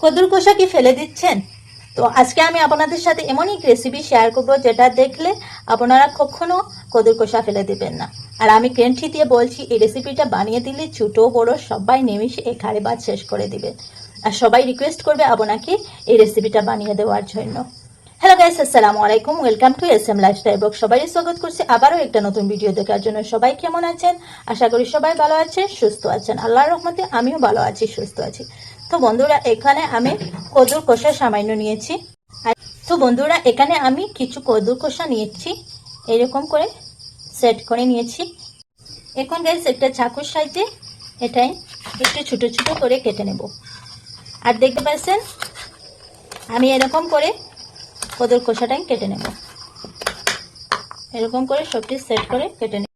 কদুর কোষা কি ফেলে দিচ্ছেন? তো আজকে আমি আপনাদের সাথে এমন এক রেসিপি শেয়ার করব যেটা দেখলে আপনারা কখনো কদুর কোষা ফেলে দিবেন না। আর আমি গ্যারান্টি দিয়ে বলছি, এই রেসিপিটা বানিয়ে দিলে ছোট বড় সবাই নিমিশে এক হাঁড়ি ভাত শেষ করে দিবে। আর সবাই রিকোয়েস্ট করবে আপনাকে এই রেসিপিটা বানিয়ে দেওয়ার জন্য। হ্যালো গাইস, আসসালামু আলাইকুম, welcome to SM lifestyle blog. সবাই স্বাগত করছি আবারও একটা নতুন ভিডিও দেখার জন্য। সবাই কেমন আছেন? আশা করি সবাই ভালো আছেন, সুস্থ আছেন। আল্লাহর রহমতে আমিও ভালো আছি, সুস্থ আছি। তো বন্ধুরা, এখানে আমি কদুর কোষা সামান্য নিয়েছি। তো বন্ধুরা, এখানে আমি কিছু কদুর কোষা নিয়েছি, এরকম করে সেট করে নিয়েছি। এখন গাইস একটা চাকুর সাহায্যে এটাই একটু ছোট ছোট করে কেটে নেব। আর দেখতে পাচ্ছেন আমি এরকম করে কদুর কোষাটাই কেটে নেব, এরকম করে সবটি সেট করে কেটে নেব।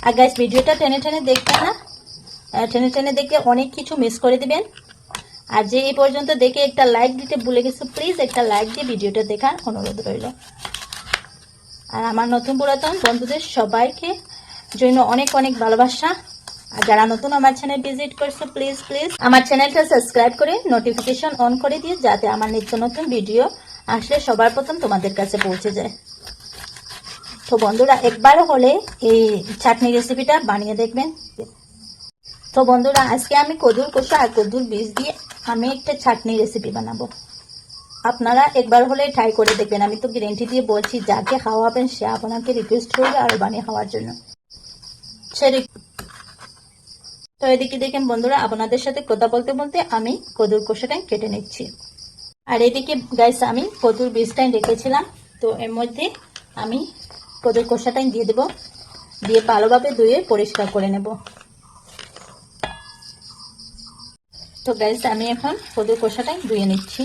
আর গাইস, ভিডিওটা টেনে টেনে দেখবেন না, টেনে টেনে দেখলে অনেক কিছু মিস করে দিবেন। আর যে এই পর্যন্ত দেখে একটা লাইক দিতে ভুলে গেছে, প্লিজ একটা লাইক দিয়ে ভিডিওটা দেখার অনুরোধ রইল। আর আমার নতুন পুরাতন বন্ধুদের সবাইকে জন্য অনেক অনেক ভালোবাসা। আর যারা নতুন আমার চ্যানেল ভিজিট করছে, প্লিজ প্লিজ আমার চ্যানেলটা সাবস্ক্রাইব করে নোটিফিকেশন অন করে দিয়ে, যাতে আমার নিত্য নতুন ভিডিও আসলে সবার প্রথম তোমাদের কাছে পৌঁছে যায়। তো বন্ধুরা, একবার হলে এই চাটনি রেসিপিটা বানিয়ে দেখবেন। তো বন্ধুরা, আজকে আমি কদুর কোষা আর কদুর বীজ দিয়ে আমি একটা চাটনি রেসিপি বানাবো। আপনারা একবার হলে ট্রাই করে দেখবেন। আমি তো গ্যারান্টি দিয়ে বলছি, যাকে খাওয়াবেন সে আপনাকে রিকোয়েস্ট করবে আরো বানিয়ে খাওয়ার জন্য। তো এদিকে দেখেন বন্ধুরা, আপনাদের সাথে কথা বলতে বলতে আমি কদুর কোষাটাই কেটে নিচ্ছি। আর এদিকে গাইস, আমি কদুর বীজটাই রেখেছিলাম, তো এর মধ্যে আমি কদুর কোষাটাই দিয়ে দেব, দিয়ে ভালোভাবে ধুয়ে পরিষ্কার করে নেব। তো গাইস, আমি এখন কদুর কোষাটাই ধুয়ে নিচ্ছি।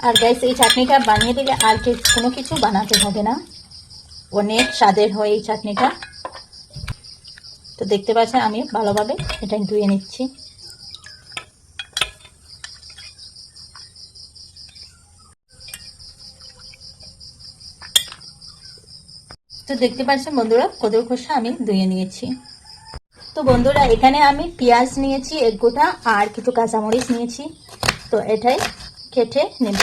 আর গাইস, এই চাটনিটা বানিয়ে দিলে আর কোনো কিছু বানাতে হবে না, অনেক স্বাদের হয় এই চাটনিটা। তো দেখতে পাচ্ছেন আমি ভালোভাবে এটা ধুয়ে নিচ্ছি। তো দেখতে পাচ্ছেন বন্ধুরা, কদুর খোসা আমি ধুয়ে নিয়েছি। তো বন্ধুরা, এখানে আমি পেঁয়াজ নিয়েছি এক গোটা, আর কিছু কাঁচামরিচ নিয়েছি। তো এটাই কেটে নেব।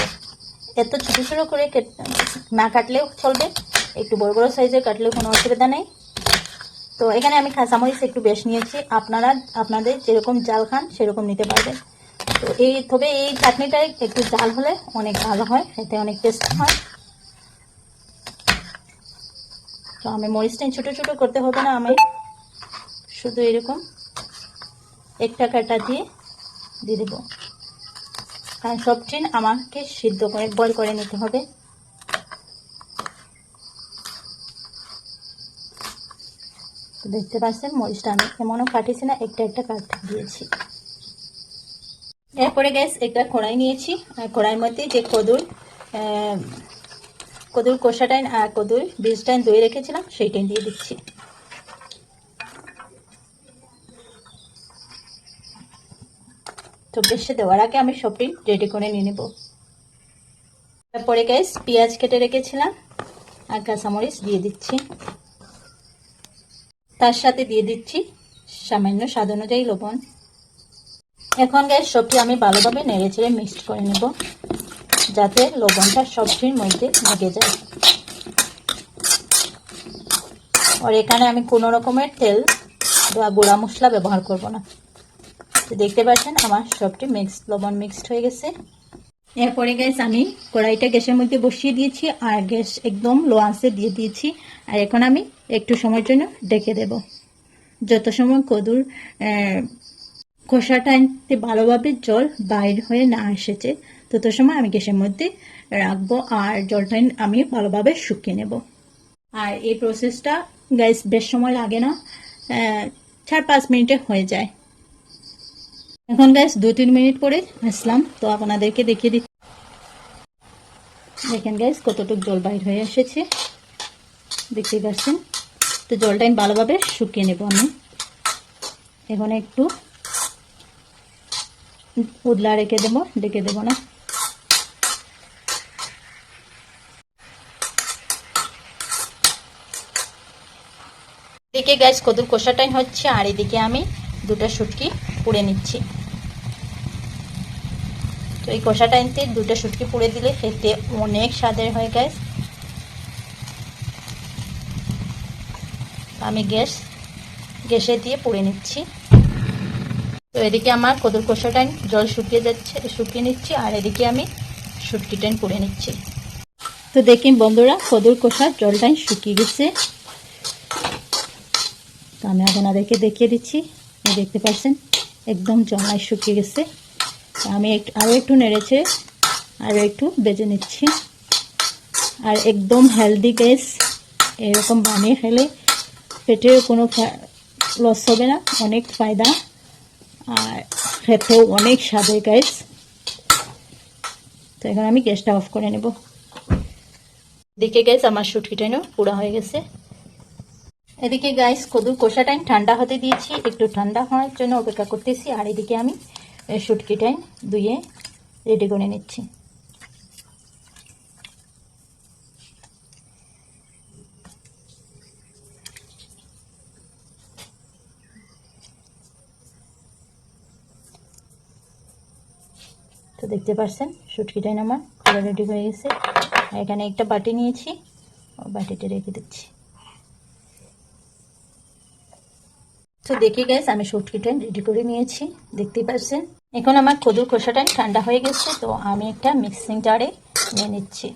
এত ছোট ছোট করে না কাটলেও চলবে, একটু বড় বড় সাইজের কাটলেও কোনো অসুবিধা নেই। তো এখানে আমি কাঁচামরিচ একটু বেশ নিয়েছি, আপনারা আপনাদের যেরকম জাল খান সেরকম নিতে পারবেন। তো তবে এই চাটনিটাই একটু জাল হলে অনেক ভালো হয়, এতে অনেক টেস্ট হয়। তো আমি মরিচটা ছোট ছোট করতে হবে না, আমি শুধু এরকম একটা কাটা দিয়ে দেবো, কারণ সবটি আমাকে সিদ্ধ করে বয়েল করে নিতে হবে। তো দেখতে পাচ্ছেন মরিচটা আমি এমনও কাটিছি না, একটা একটা কাট দিয়েছি। এরপরে গ্যাস একটা কড়াই নিয়েছি, আর কড়াইয়ের মধ্যে যে কদুর কোষাটাই আর কদুর বীজটাই ধুয়ে রেখেছিলাম সেইটাই দিয়ে দিচ্ছি। তো বেশি দেওয়ার আগে আমি সবটি রেডি করে নিয়ে নেব। তারপরে গ্যাস পেঁয়াজ কেটে রেখেছিলাম আর কাঁচামরিচ দিয়ে দিচ্ছি, তার সাথে দিয়ে দিচ্ছি সামান্য স্বাদ অনুযায়ী লবণ। এখন গ্যাস সবটি আমি ভালোভাবে নেড়ে চেড়ে মিক্সড করে নেব, যাতে লবণটা সবজির মধ্যে লেগে যায়। আর এখানে আমি কোনো রকমের তেল বা গুঁড়া মশলা ব্যবহার করব না। তো দেখতে পাচ্ছেন আমার সবটি লবণ মিক্সড হয়ে গেছে। এরপরে গ্যাস আমি কড়াইটা গ্যাসের মধ্যে বসিয়ে দিয়েছি, আর গ্যাস একদম লো আঁচে দিয়ে দিয়েছি। আর এখন আমি একটু সময়ের জন্য ঢেকে দেব। যত সময় কদুর খোসাটাতে ভালোভাবে জল বাইর হয়ে না এসেছে, তত সময় আমি গ্যাসের মধ্যে রাখবো, আর জলটা আমি ভালোভাবে শুকিয়ে নেব। আর এই প্রসেসটা গ্যাস বেশ সময় লাগে না, 4-5 মিনিটে হয়ে যায়। এখন গ্যাস 2-3 মিনিট পরে আসলাম, তো আপনাদেরকে দেখিয়ে দিচ্ছি। দেখেন গ্যাস কতটুকু জল বাইর হয়ে এসেছে, দেখতে পাচ্ছেন। তো জলটা আমি ভালোভাবে শুকিয়ে নেব। আমি এখন একটু উদলা রেখে দেবো, ডেকে দেবো না। এদিকে গ্যাস কদুর কষাটাই হচ্ছে, আর এদিকে আমি দুটো শুটকি পুড়ে নিচ্ছি। এই কষাটা এনতে 2টা শুটকি পুড়ে দিলে খেতে অনেক স্বাদের হয় গাইস। আমি গ্যাসে দিয়ে পুড়ে নিচ্ছি। তো এদিকে আমার কদুর কষাটা জল শুকিয়ে নিচ্ছি, আর এদিকে আমি শুটকিটা পুড়ে নিচ্ছি। তো দেখি বন্ধুরা, কদুর কষার জলটা শুকিয়ে গেছে। তো আমি আপনাদেরকে দেখিয়ে দিচ্ছি, দেখতে পাচ্ছেন একদম জমায় শুকিয়ে গেছে। আমি আরও একটু নেড়েছে আরও একটু বেজে নিচ্ছি। আর একদম হেলদি গ্যাস, এরকম বানিয়ে খেলে পেটের কোনো লস হবে না, অনেক ফায়দা, আর খেতেও অনেক স্বাদের গ্যাস। তো এখন আমি গ্যাসটা অফ করে নেব। এদিকে গ্যাস আমার শুটকিটাও পুরা হয়ে গেছে। এদিকে গাইস কদুর কষাটাই ঠান্ডা হতে দিয়েছি, একটু ঠান্ডা হওয়ার জন্য অপেক্ষা করতেছি। আর এদিকে আমি শুটকিটাই ধুয়ে রেডি করে নিচ্ছি। তো দেখতে পাচ্ছেন শুটকিটাই আমার পুরো রেডি হয়ে গেছে। এখানে একটা বাটি নিয়েছি, বাটিতে রেখে দিচ্ছি। তো দেখি গাইস আমি শুটকিটা রেডি করে নিয়েছি, দেখতেই পাচ্ছেন। এখন আমার কদুর কষাটা ঠান্ডা হয়ে গেছে, তো আমি একটা মিক্সিং জারে নিয়ে নিচ্ছি।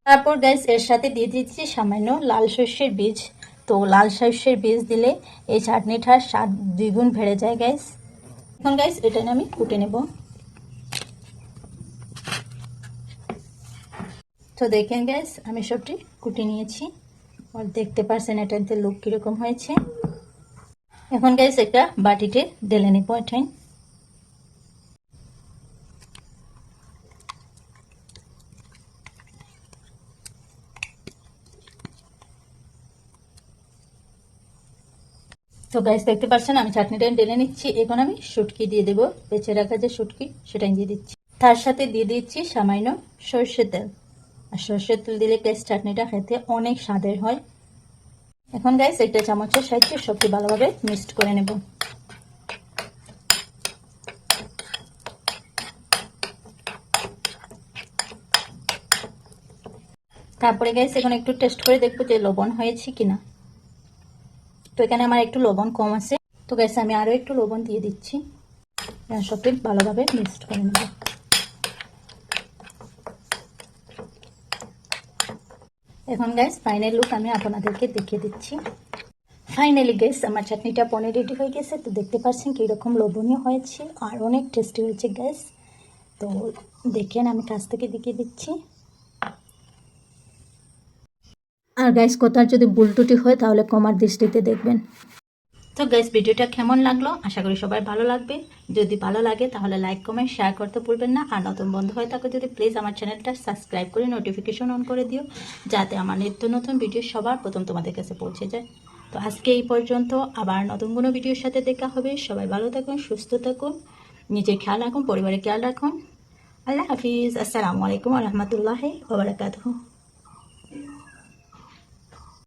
তারপর গাইস এর সাথে দিয়ে দিচ্ছি সামান্য লাল সর্ষের বীজ। তো লাল সর্ষের বীজ দিলে এই চাটনিটার স্বাদ দ্বিগুণ বেড়ে যায় গাইস। এখন গাইস এটা আমি কুটে নেব। তো দেখেন গাইস আমি সবটি কুটে নিয়েছি, আর দেখতে পাচ্ছেন এটাতে লুক কিরকম হয়েছে। এখন গাইস একটা বাটিতে ঢেলে নেব এটাই। তো গাইস দেখতে পাচ্ছেন আমি চাটনিটা ঢেলে নিচ্ছি। এখন আমি শুটকি দিয়ে দেবো, বেঁচে রাখা যে শুটকি সেটাই দিয়ে দিচ্ছি। তার সাথে দিয়ে দিচ্ছি সামান্য সর্ষের তেল। আর সর্ষের তেল দিলে গাইস চাটনিটা খেতে অনেক স্বাদের হয়। এখন গাইস একটা চামচের সাহায্যে সবটি ভালোভাবে মিক্সড করে নেব। তারপরে গাইস এখন একটু টেস্ট করে দেখবো যে লবণ হয়েছে কিনা। তো এখানে আমার একটু লবণ কম আছে, তো গাইস আমি আরো একটু লবণ দিয়ে দিচ্ছি। সবটি ভালোভাবে মিক্সড করে নেব। এখন গাইস ফাইনাল লুক আমি আপনাদেরকে দেখিয়ে দিচ্ছি। ফাইনালি গাইস আমার চাটনিটা পনির রেডি হয়ে গেছে। তো দেখতে পাচ্ছেন কীরকম লোভনীয় হয়েছে আর অনেক টেস্টি হয়েছে গাইস। তো দেখেন আমি কাছ থেকে দেখিয়ে দিচ্ছি। আর গাইস কোথাও যদি ভুল ত্রুটি হয় তাহলে ক্ষমার দৃষ্টিতে দেখবেন। তো গাইস ভিডিওটা কেমন লাগলো, আশা করি সবাই ভালো লাগবে। যদি ভালো লাগে তাহলে লাইক কমেন্ট শেয়ার করতে ভুলবেন না। আর নতুন বন্ধু হয়ে থাকো যদি প্লিজ আমার চ্যানেলটা সাবস্ক্রাইব করে নোটিফিকেশন অন করে দিও, যাতে আমার নিত্য নতুন ভিডিও সবার প্রথম তোমাদের কাছে পৌঁছে যায়। তো আজকে এই পর্যন্ত, আবার নতুন কোনো ভিডিওর সাথে দেখা হবে। সবাই ভালো থাকুন, সুস্থ থাকুন, নিজের খেয়াল রাখুন, পরিবারের খেয়াল রাখুন। আল্লাহ হাফিজ। আসসালামু আলাইকুম ওয়া রাহমাতুল্লাহি ওয়া বারাকাতুহু।